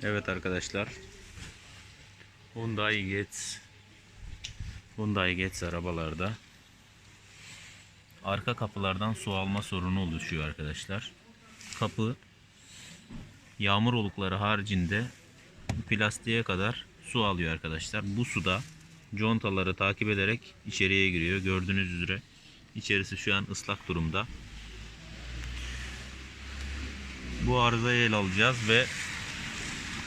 Evet arkadaşlar, Hyundai Getz arabalarda arka kapılardan su alma sorunu oluşuyor arkadaşlar. Kapı yağmur olukları haricinde plastiğe kadar su alıyor arkadaşlar. Bu suda contaları takip ederek içeriye giriyor. Gördüğünüz üzere içerisi şu an ıslak durumda. Bu arızayı ele alacağız ve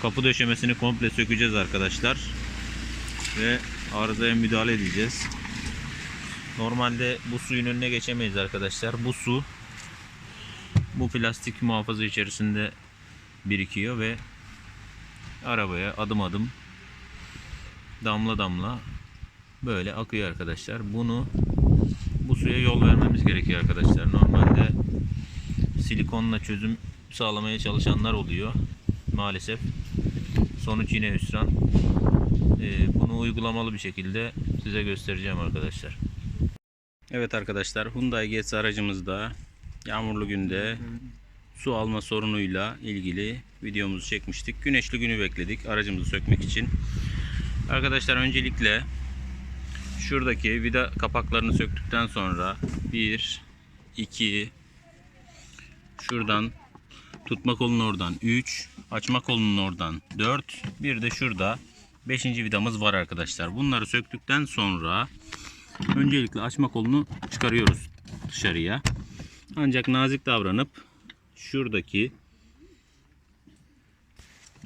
kapı döşemesini komple sökeceğiz arkadaşlar. Ve arızaya müdahale edeceğiz. Normalde bu suyun önüne geçemeyiz arkadaşlar. Bu su bu plastik muhafaza içerisinde birikiyor ve arabaya adım adım, damla damla böyle akıyor arkadaşlar. Bu suya yol vermemiz gerekiyor arkadaşlar. Normalde silikonla çözüm sağlamaya çalışanlar oluyor. Maalesef sonuç yine hüsran. Bunu uygulamalı bir şekilde size göstereceğim arkadaşlar. Evet arkadaşlar, Hyundai Getz aracımızda yağmurlu günde su alma sorunuyla ilgili videomuzu çekmiştik. Güneşli günü bekledik aracımızı sökmek için. Arkadaşlar öncelikle şuradaki vida kapaklarını söktükten sonra 1, 2, şuradan tutma kolunun oradan 3, açma kolunun oradan 4, bir de şurada 5. vidamız var arkadaşlar. Bunları söktükten sonra öncelikle açma kolunu çıkarıyoruz dışarıya. Ancak nazik davranıp şuradaki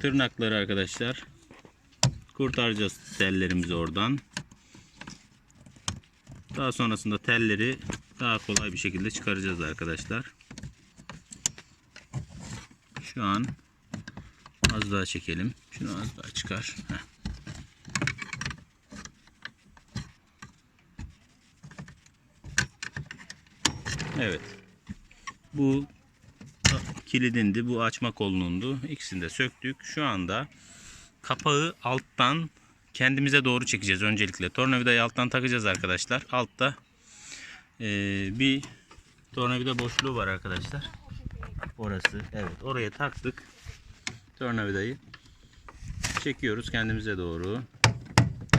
tırnakları arkadaşlar kurtaracağız, tellerimizi oradan. Daha sonrasında telleri daha kolay bir şekilde çıkaracağız arkadaşlar. Şu an az daha çekelim. Şunu az daha çıkar. Evet. Bu kilidindi. Bu açma kolunundu. İkisini de söktük. Şu anda kapağı alttan kendimize doğru çekeceğiz öncelikle. Tornavidayı alttan takacağız arkadaşlar. Altta bir tornavida boşluğu var arkadaşlar. Orası. Evet. Oraya taktık. Tornavidayı çekiyoruz kendimize doğru.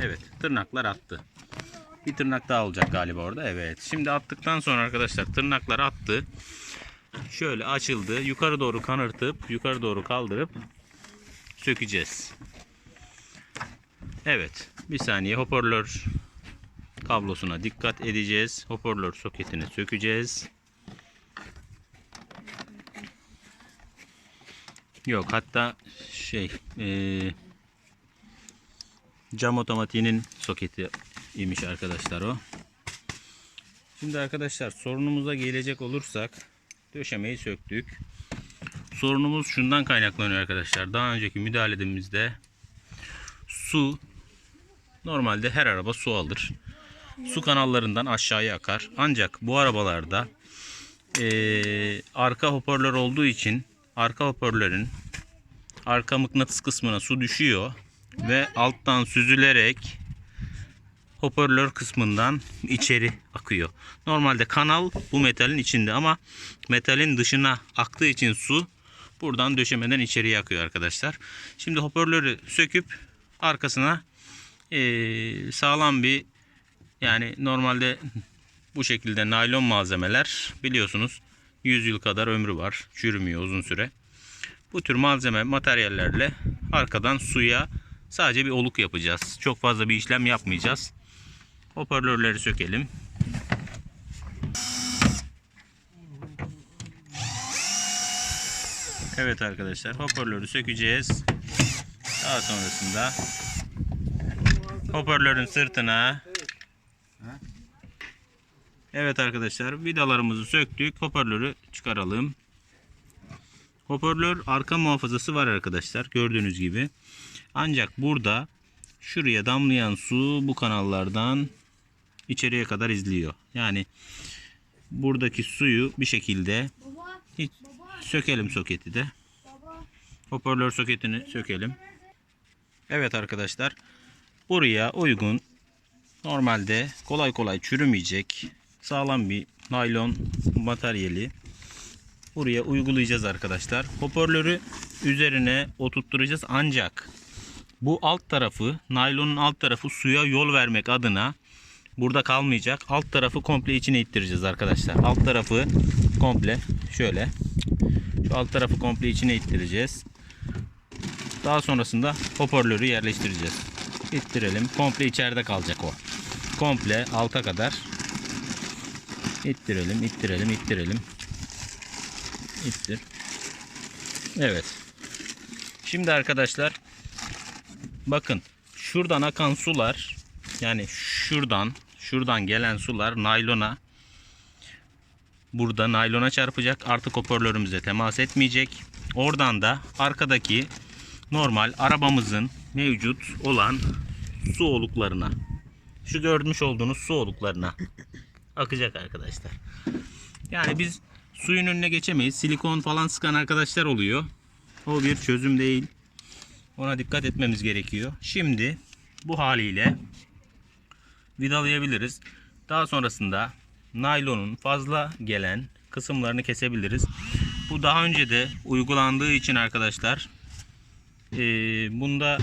Evet. Tırnaklar attı. Bir tırnak daha olacak galiba orada. Evet. Şimdi attıktan sonra arkadaşlar tırnaklar attı. Şöyle açıldı. Yukarı doğru kanırtıp yukarı doğru kaldırıp sökeceğiz. Evet. Bir saniye, hoparlör kablosuna dikkat edeceğiz. Hoparlör soketini sökeceğiz. Yok, hatta cam otomatiğinin soketi imiş arkadaşlar o. Şimdi arkadaşlar sorunumuza gelecek olursak döşemeyi söktük. Sorunumuz şundan kaynaklanıyor arkadaşlar. Daha önceki müdahalemizde su, normalde her araba su alır. Su kanallarından aşağıya akar. Ancak bu arabalarda arka hoparlör olduğu için arka hoparlörün arka mıknatıs kısmına su düşüyor ve alttan süzülerek hoparlör kısmından içeri akıyor. Normalde kanal bu metalin içinde ama metalin dışına aktığı için su buradan döşemeden içeriye akıyor arkadaşlar. Şimdi hoparlörü söküp arkasına sağlam bir, yani normalde bu şekilde naylon malzemeler biliyorsunuz 100 yıl kadar ömrü var. Çürümüyor uzun süre. Bu tür materyallerle arkadan suya sadece bir oluk yapacağız. Çok fazla bir işlem yapmayacağız. Hoparlörleri sökelim. Evet arkadaşlar, hoparlörü sökeceğiz. Daha sonrasında hoparlörün sırtına, evet arkadaşlar, vidalarımızı söktük. Hoparlörü çıkaralım. Hoparlör arka muhafazası var arkadaşlar, gördüğünüz gibi. Ancak burada şuraya damlayan su bu kanallardan içeriye kadar izliyor. Yani buradaki suyu bir şekilde sökelim soketi de. Hoparlör soketini sökelim. Evet arkadaşlar, buraya uygun, normalde kolay kolay çürümeyecek sağlam bir naylon materyali buraya uygulayacağız arkadaşlar. Hoparlörü üzerine oturtturacağız ancak bu alt tarafı, naylonun alt tarafı suya yol vermek adına burada kalmayacak. Alt tarafı komple içine ittireceğiz arkadaşlar. Alt tarafı komple şöyle. Şu alt tarafı komple içine ittireceğiz. Daha sonrasında hoparlörü yerleştireceğiz. İttirelim. Komple içeride kalacak o. Komple alta kadar ittirelim, ittirelim, ittirelim. İttir. Evet. Şimdi arkadaşlar bakın şuradan akan sular, yani şuradan gelen sular naylona, burada naylona çarpacak. Artık hoparlörümüze temas etmeyecek. Oradan da arkadaki normal arabamızın mevcut olan su oluklarına, şu görmüş olduğunuz su oluklarına akacak arkadaşlar. Yani biz suyun önüne geçemeyiz. Silikon falan sıkan arkadaşlar oluyor. O bir çözüm değil. Ona dikkat etmemiz gerekiyor. Şimdi bu haliyle vidalayabiliriz. Daha sonrasında naylonun fazla gelen kısımlarını kesebiliriz. Bu daha önce de uygulandığı için arkadaşlar bunda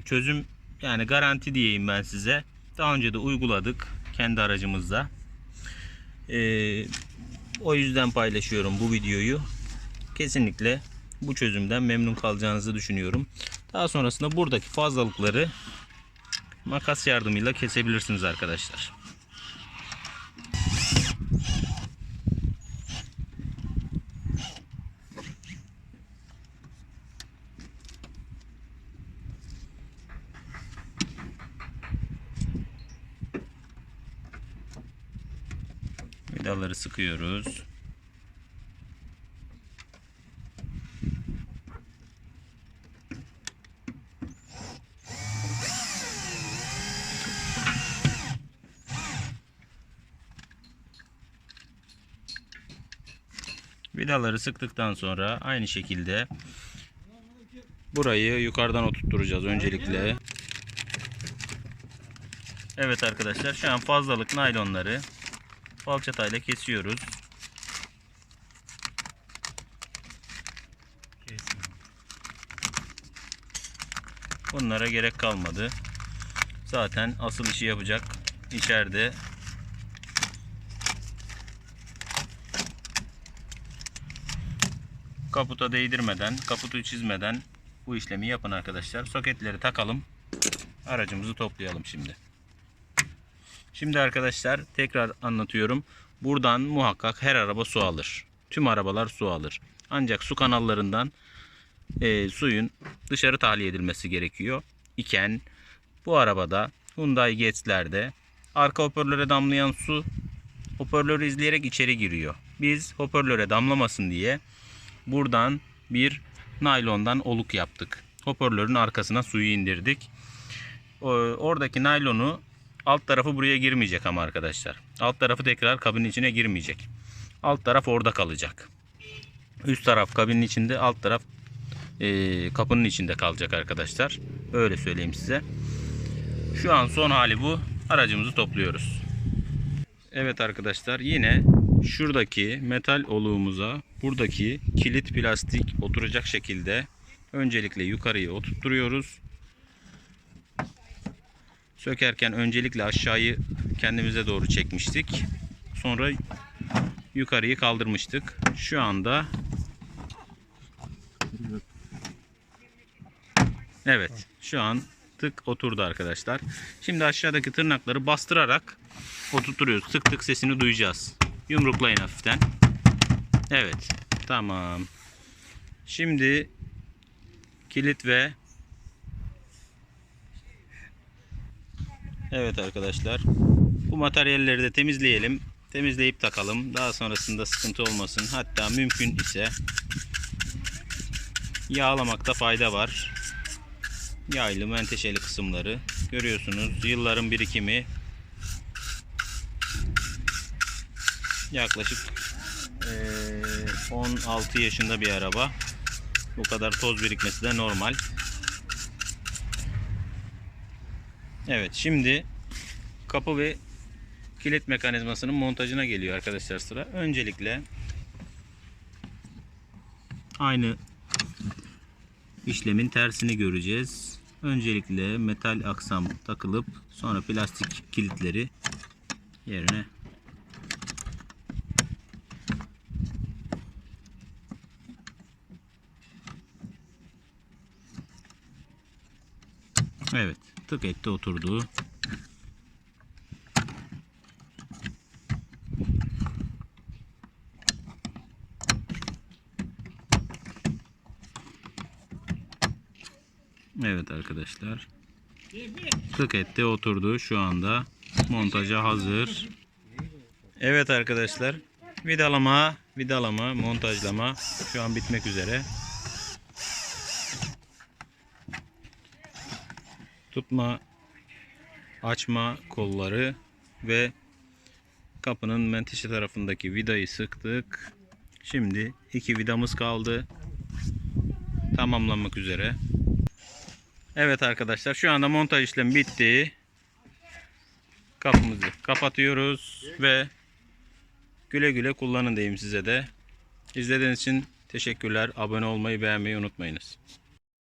çözüm, yani garanti diyeyim ben size. Daha önce de uyguladık kendi aracımızda. O yüzden paylaşıyorum bu videoyu. Kesinlikle bu çözümden memnun kalacağınızı düşünüyorum. Daha sonrasında buradaki fazlalıkları makas yardımıyla kesebilirsiniz arkadaşlar. Vidaları sıkıyoruz. Vidaları sıktıktan sonra aynı şekilde burayı yukarıdan oturtturacağız öncelikle. Evet arkadaşlar, şu an fazlalık naylonları falçatayla kesiyoruz. Bunlara gerek kalmadı. Zaten asıl işi yapacak içeride. Kaputa değdirmeden, kaputu çizmeden bu işlemi yapın arkadaşlar. Soketleri takalım. Aracımızı toplayalım şimdi. Şimdi arkadaşlar tekrar anlatıyorum. Buradan muhakkak her araba su alır. Tüm arabalar su alır. Ancak su kanallarından suyun dışarı tahliye edilmesi gerekiyor iken bu arabada, Hyundai Getz'lerde arka hoparlöre damlayan su hoparlörü izleyerek içeri giriyor. Biz hoparlöre damlamasın diye buradan bir naylondan oluk yaptık. Hoparlörün arkasına suyu indirdik. Oradaki naylonu, alt tarafı buraya girmeyecek ama arkadaşlar. Alt tarafı tekrar kabinin içine girmeyecek. Alt taraf orada kalacak. Üst taraf kabinin içinde, alt taraf kapının içinde kalacak arkadaşlar. Öyle söyleyeyim size. Şu an son hali bu. Aracımızı topluyoruz. Evet arkadaşlar, yine şuradaki metal oluğumuza buradaki kilit plastik oturacak şekilde öncelikle yukarıya oturtturuyoruz. Sökerken öncelikle aşağıyı kendimize doğru çekmiştik. Sonra yukarıyı kaldırmıştık. Şu anda evet, şu an tık oturdu arkadaşlar. Şimdi aşağıdaki tırnakları bastırarak oturtuyoruz. Tık tık sesini duyacağız. Yumruklayın hafiften. Evet, tamam. Şimdi kilit ve evet arkadaşlar, bu materyalleri de temizleyelim. Temizleyip takalım. Daha sonrasında sıkıntı olmasın. Hatta mümkün ise yağlamakta fayda var. Yaylı, menteşeli kısımları görüyorsunuz. Yılların birikimi, yaklaşık 16 yaşında bir araba. Bu kadar toz birikmesi de normal. Evet, şimdi kapı ve kilit mekanizmasının montajına geliyor arkadaşlar sıra. Öncelikle aynı işlemin tersini göreceğiz. Öncelikle metal aksam takılıp sonra plastik kilitleri yerine evet, tık etti, oturdu. Evet arkadaşlar, tık etti, oturdu. Şu anda montaja hazır. Evet arkadaşlar, vidalama, montajlama şu an bitmek üzere. Tutma, açma kolları ve kapının menteşe tarafındaki vidayı sıktık. Şimdi 2 vidamız kaldı. Tamamlanmak üzere. Evet arkadaşlar, şu anda montaj işlemi bitti. Kapımızı kapatıyoruz ve güle güle kullanın diyeyim size de. İzlediğiniz için teşekkürler. Abone olmayı, beğenmeyi unutmayınız.